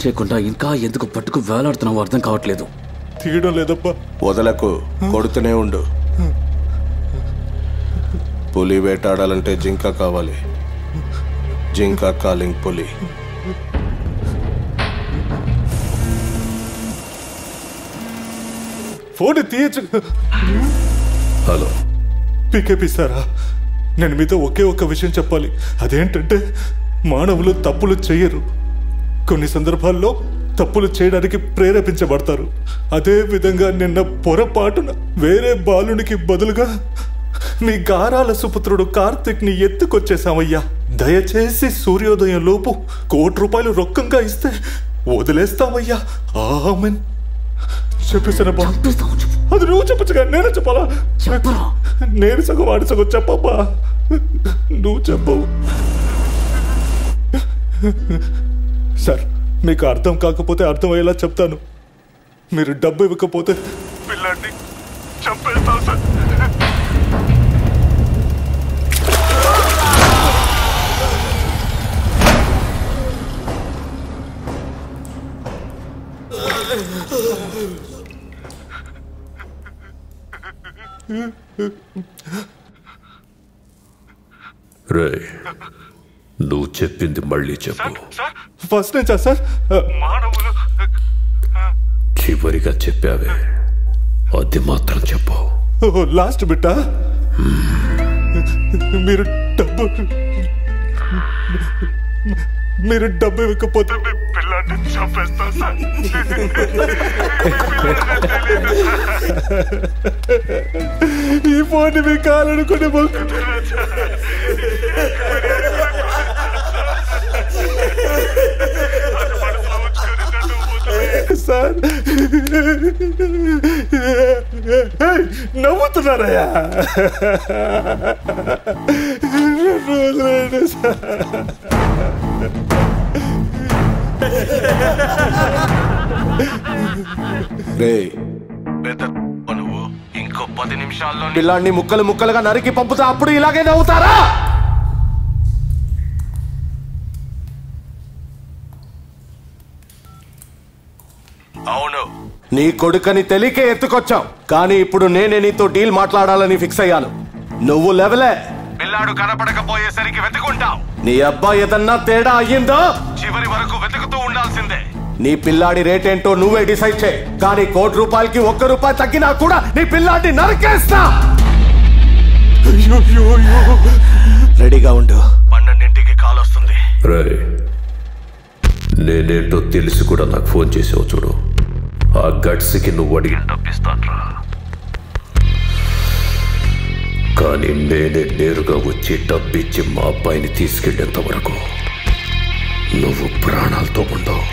చేయకుండా ఇంకా ఎందుకు పట్టుకు వేలాడుతున్నావో అర్థం కావట్లేదు. తీయడం లేదబ్బా. వదలకు, కొడుతూనే ఉండు. పులి వేటాడాలంటే జింక కావాలి. జింక కాలింగ్ పులి. ఫోన్ తీయచ్చు. హలో, పీకేపీ సారా? నేను మీతో ఒకే ఒక్క విషయం చెప్పాలి. అదేంటంటే మానవులు తప్పులు చేయరు, కొన్ని సందర్భాల్లో తప్పులు చేయడానికి ప్రేరేపించబడతారు. అదే విధంగా నిన్న పొరపాటున వేరే బాలునికి బదులుగా నీ గారాల సుపుత్రుడు కార్తిక్ ని ఎత్తుకొచ్చేసామయ్యా. దయచేసి సూర్యోదయం లోపు ₹1,00,00,000 రొక్కంగా ఇస్తే వదిలేస్తామయ్యా. ఆమెన్. చెప్పేసాను బా. అది నువ్వు చెప్పచ్చుగా, నేనే చెప్పాలా? నేను సగం వాడి సగం చెప్పబ్బా. నువ్వు చెప్పవు సార్. మీకు అర్థం కాకపోతే అర్థమయ్యేలా చెప్తాను. మీరు డబ్బు ఇవ్వకపోతే పిల్లాన్ని చంపేస్తాను సార్. రే, నువ్వు చెప్పింది మళ్ళీ చెప్పు. ఫస్ట్ నుంచా సార్? చివరిగా చెప్పావే, అది మాత్రం చెప్పు. లాస్ట్ బిట్టా? మీరు డబ్బు ఇవ్వకపోతే మీ పిల్లాన్ని చంపేస్తా సార్. ఈ ఫోన్ మీ కాలనుకుని సార్. నవ్వుతున్నారయ్యా. నువ్వు ఇంకో 10 నిమిషాల్లో పిల్లాన్ని ముక్కలు ముక్కలుగా నరికి పంపుతా, అప్పుడు ఇలాగే నవ్వుతారా? అవును, నీ కొడుకని తెలియకే ఎత్తుకొచ్చావు, కానీ ఇప్పుడు నేనే నీతో డీల్ మాట్లాడాలని ఫిక్స్ అయ్యాను. నువ్వు లెవెలే. పిల్లాడు కనపడకపోయేసరికి వెతుకుంటావు. నీ అబ్బాయి ఏదన్నా తేడా అయ్యిందో చివరి వరకు వెతుకుతూ ఉండాల్సిందే. నీ పిల్లాడి రేట్ ఏంటో నువ్వే డిసైడ్ చేయి, కానీ ₹1,00,00,000కి ₹1 తగ్గినా కూడా నీ పిల్లాడిని నరికేస్తా. రెడీగా ఉండు, 12ంటికి కాల్ వస్తుంది. నేనేంటో తెలిసి కూడా నాకు ఫోన్ చేసావు చూడు. ఆ గట్స్కి నువ్వు అడిగిన డబ్బిస్తాన్రా, కానీ నేనే నేరుగా వచ్చి డబ్బిచ్చి మా అబ్బాయిని తీసుకెళ్లేంత వరకు నువ్వు ప్రాణాలతో ఉండవు.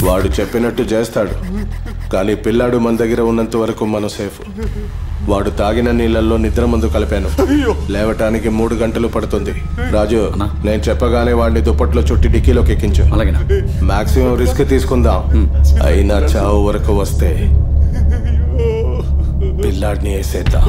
వాడు చెప్పినట్టు చేస్తాడు, కానీ పిల్లాడు మన దగ్గర ఉన్నంత వరకు మనం సేఫ్. వాడు తాగిన నీళ్ళల్లో నిద్ర మందు కలిపాను. లేవటానికి 3 గంటలు పడుతుంది. రాజు, నేను చెప్పగానే వాడిని దుప్పట్లో చుట్టి డిక్కీలోకి ఎక్కించు. మాక్సిమం రిస్క్ తీసుకుందాం. అయినా చావు వరకు వస్తే పిల్లాడిని వేసేద్దాం.